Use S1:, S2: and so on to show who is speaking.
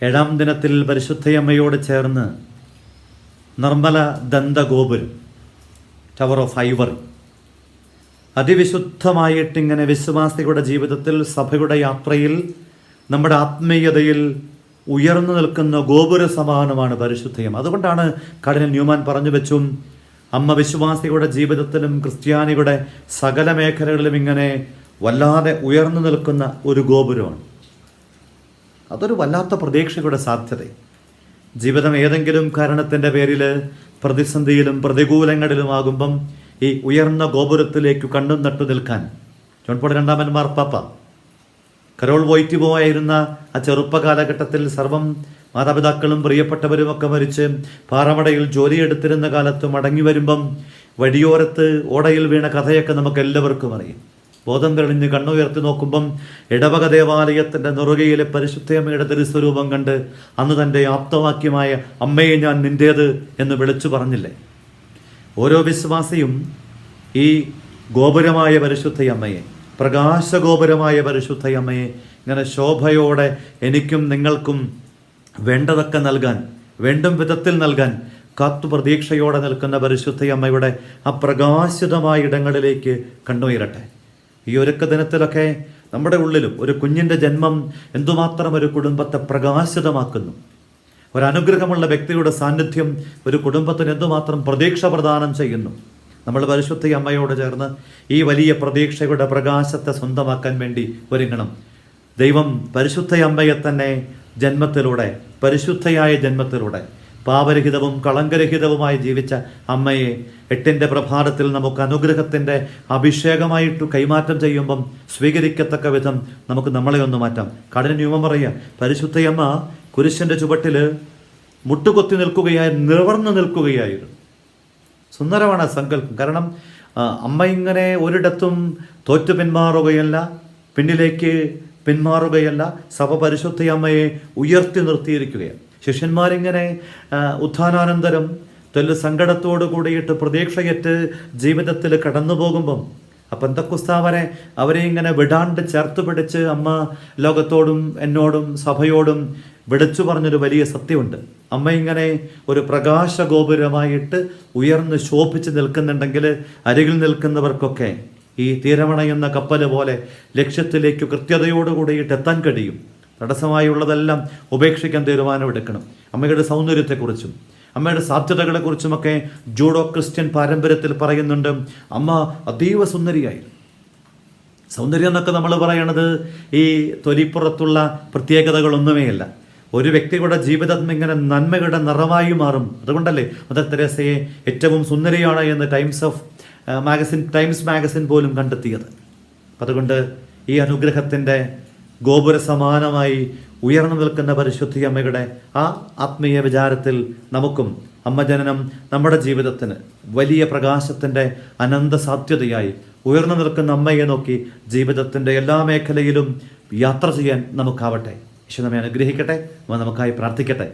S1: ഏഴാം ദിനത്തിൽ പരിശുദ്ധയമ്മയോട് ചേർന്ന് നിർമ്മല ദന്തഗോപുരം, ടവർ ഓഫ് ഐവറി, അതിവിശുദ്ധമായിട്ടിങ്ങനെ വിശ്വാസികളുടെ ജീവിതത്തിൽ, സഭയുടെ യാത്രയിൽ, നമ്മുടെ ആത്മീയതയിൽ ഉയർന്നു നിൽക്കുന്ന ഗോപുര സമാനമാണ് പരിശുദ്ധയമ്മ. അതുകൊണ്ടാണ് കർദിനാൾ ന്യൂമാൻ പറഞ്ഞു വെച്ചും അമ്മ വിശ്വാസികളുടെ ജീവിതത്തിലും ക്രിസ്ത്യാനികളുടെ സകല മേഖലകളിലും ഇങ്ങനെ വല്ലാതെ ഉയർന്നു നിൽക്കുന്ന ഒരു ഗോപുരമാണ്. അതൊരു വല്ലാത്ത പ്രതീക്ഷയുടെ സാധ്യത. ജീവിതം ഏതെങ്കിലും കാരണത്തിൻ്റെ പേരിൽ പ്രതിസന്ധിയിലും പ്രതികൂലങ്ങളിലുമാകുമ്പം ഈ ഉയർന്ന ഗോപുരത്തിലേക്ക് കണ്ണും നട്ടു നിൽക്കാൻ ജോൺ പോൾ രണ്ടാമൻ മാർപ്പാപ്പ കരോൾ വോയ്റ്റിബോ ആയിരുന്ന ആ ചെറുപ്പ കാലഘട്ടത്തിൽ സർവം മാതാപിതാക്കളും പ്രിയപ്പെട്ടവരുമൊക്കെ മരിച്ച് പാറമടയിൽ ജോലിയെടുത്തിരുന്ന കാലത്ത് മടങ്ങി വരുമ്പം വഴിയോരത്ത് ഓടയിൽ വീണ കഥയൊക്കെ നമുക്ക് എല്ലാവർക്കും അറിയാം. ബോധം തെളിഞ്ഞ് കണ്ണുയർത്തി നോക്കുമ്പം ഇടവക ദേവാലയത്തിൻ്റെ നുറുകയിലെ പരിശുദ്ധയമ്മയുടെ തിരുസ്വരൂപം കണ്ട് അന്ന് തൻ്റെ ആപ്തവാക്യമായ അമ്മയെ ഞാൻ നിൻ്റേത് എന്ന് വിളിച്ചു പറഞ്ഞില്ലേ? ഓരോ വിശ്വാസിയും ഈ ഗോപുരമായ പരിശുദ്ധയമ്മയെ, പ്രകാശഗോപുരമായ പരിശുദ്ധയമ്മയെ ഇങ്ങനെ ശോഭയോടെ എനിക്കും നിങ്ങൾക്കും വേണ്ടതൊക്കെ നൽകാൻ, വേണ്ടും വിധത്തിൽ നൽകാൻ കാത്തു പ്രതീക്ഷയോടെ നിൽക്കുന്ന പരിശുദ്ധയമ്മയുടെ ആ പ്രകാശിതമായ ഇടങ്ങളിലേക്ക് കണ്ണുയരട്ടെ. ഈ ഒരുക്ക ദിനത്തിലൊക്കെ നമ്മുടെ ഉള്ളിലും ഒരു കുഞ്ഞിൻ്റെ ജന്മം എന്തുമാത്രം ഒരു കുടുംബത്തെ പ്രകാശിതമാക്കുന്നു. ഒരനുഗ്രഹമുള്ള വ്യക്തിയുടെ സാന്നിധ്യം ഒരു കുടുംബത്തിന് എന്തുമാത്രം പ്രതീക്ഷ പ്രദാനം ചെയ്യുന്നു. നമ്മൾ പരിശുദ്ധ അമ്മയോട് ചേർന്ന് ഈ വലിയ പ്രതീക്ഷയുടെ പ്രകാശത്തെ സ്വന്തമാക്കാൻ വേണ്ടി ഒരുങ്ങണം. ദൈവം പരിശുദ്ധ അമ്മയെ തന്നെ ജന്മത്തിലൂടെ, പരിശുദ്ധയായ ജന്മത്തിലൂടെ, പാപരഹിതവും കളങ്കരഹിതവുമായി ജീവിച്ച അമ്മയെ എട്ടിൻ്റെ പ്രഭാതത്തിൽ നമുക്ക് അനുഗ്രഹത്തിൻ്റെ അഭിഷേകമായിട്ട് കൈമാറ്റം ചെയ്യുമ്പം സ്വീകരിക്കത്തക്ക വിധം നമുക്ക് നമ്മളെ ഒന്ന് മാറ്റാം. കർദിനാൾ ന്യൂമാൻ പറയുക, പരിശുദ്ധയമ്മ കുരിശിൻ്റെ ചുവട്ടിൽ മുട്ടുകൊത്തി നിവർന്നു നിൽക്കുകയായിരുന്നു. സുന്ദരമാണ് ആ സങ്കല്പം. കാരണം അമ്മ ഇങ്ങനെ ഒരിടത്തും തോറ്റു പിന്മാറുകയല്ല, പിന്നിലേക്ക് പിന്മാറുകയല്ല. സഭ പരിശുദ്ധ അമ്മയെ ഉയർത്തി നിർത്തിയിരിക്കുകയാണ്. ശിഷ്യന്മാരിങ്ങനെ ഉത്ഥാനാനന്തരം തെല്ല് സങ്കടത്തോടു കൂടിയിട്ട് പ്രതീക്ഷയറ്റ് ജീവിതത്തിൽ കടന്നു പോകുമ്പം പെന്തക്കോസ്താവരെ അവരെ ഇങ്ങനെ വിടാണ്ട് ചേർത്ത് പിടിച്ച് അമ്മ ലോകത്തോടും എന്നോടും സഭയോടും വിളിച്ചു പറഞ്ഞൊരു വലിയ സത്യമുണ്ട്. അമ്മ ഇങ്ങനെ ഒരു പ്രകാശഗോപുരമായിട്ട് ഉയർന്ന് ശോഭിച്ച് നിൽക്കുന്നുണ്ടെങ്കിൽ അരികിൽ നിൽക്കുന്നവർക്കൊക്കെ ഈ തീരമണയുന്ന കപ്പൽ പോലെ ലക്ഷ്യത്തിലേക്ക് കൃത്യതയോടുകൂടിയിട്ട് എത്താൻ കഴിയും. തടസ്സമായുള്ളതെല്ലാം ഉപേക്ഷിക്കാൻ തീരുമാനമെടുക്കണം. അമ്മയുടെ സൗന്ദര്യത്തെക്കുറിച്ചും അമ്മയുടെ സാധ്യതകളെക്കുറിച്ചുമൊക്കെ ജൂഡോ ക്രിസ്ത്യൻ പാരമ്പര്യത്തിൽ പറയുന്നുണ്ട്. അമ്മ അതീവ സുന്ദരിയായിരുന്നു. സൗന്ദര്യം എന്നൊക്കെ നമ്മൾ പറയണത് ഈ തൊലിപ്പുറത്തുള്ള പ്രത്യേകതകളൊന്നുമേ അല്ല. ഒരു വ്യക്തിയുടെ ജീവിതം ഇങ്ങനെ നന്മയുടെ നിറമായി മാറും. അതുകൊണ്ടല്ലേ മദർ തെരേസയെ ഏറ്റവും സുന്ദരിയാണ് എന്ന് ടൈംസ് മാഗസിൻ പോലും കണ്ടെത്തിയത്. അതുകൊണ്ട് ഈ അനുഗ്രഹത്തിൻ്റെ ഗോപുര സമാനമായി ഉയർന്നു നിൽക്കുന്ന പരിശുദ്ധി അമ്മയുടെ ആ ആത്മീയ വിചാരത്തിൽ നമുക്കും അമ്മജനനം നമ്മുടെ ജീവിതത്തിന് വലിയ പ്രകാശത്തിൻ്റെ അനന്ത സാധ്യതയായി ഉയർന്നു നിൽക്കുന്ന അമ്മയെ നോക്കി ജീവിതത്തിൻ്റെ എല്ലാ മേഖലയിലും യാത്ര ചെയ്യാൻ നമുക്കാവട്ടെ. ഈശോ നമ്മെ അനുഗ്രഹിക്കട്ടെ. നമുക്കായി പ്രാർത്ഥിക്കട്ടെ.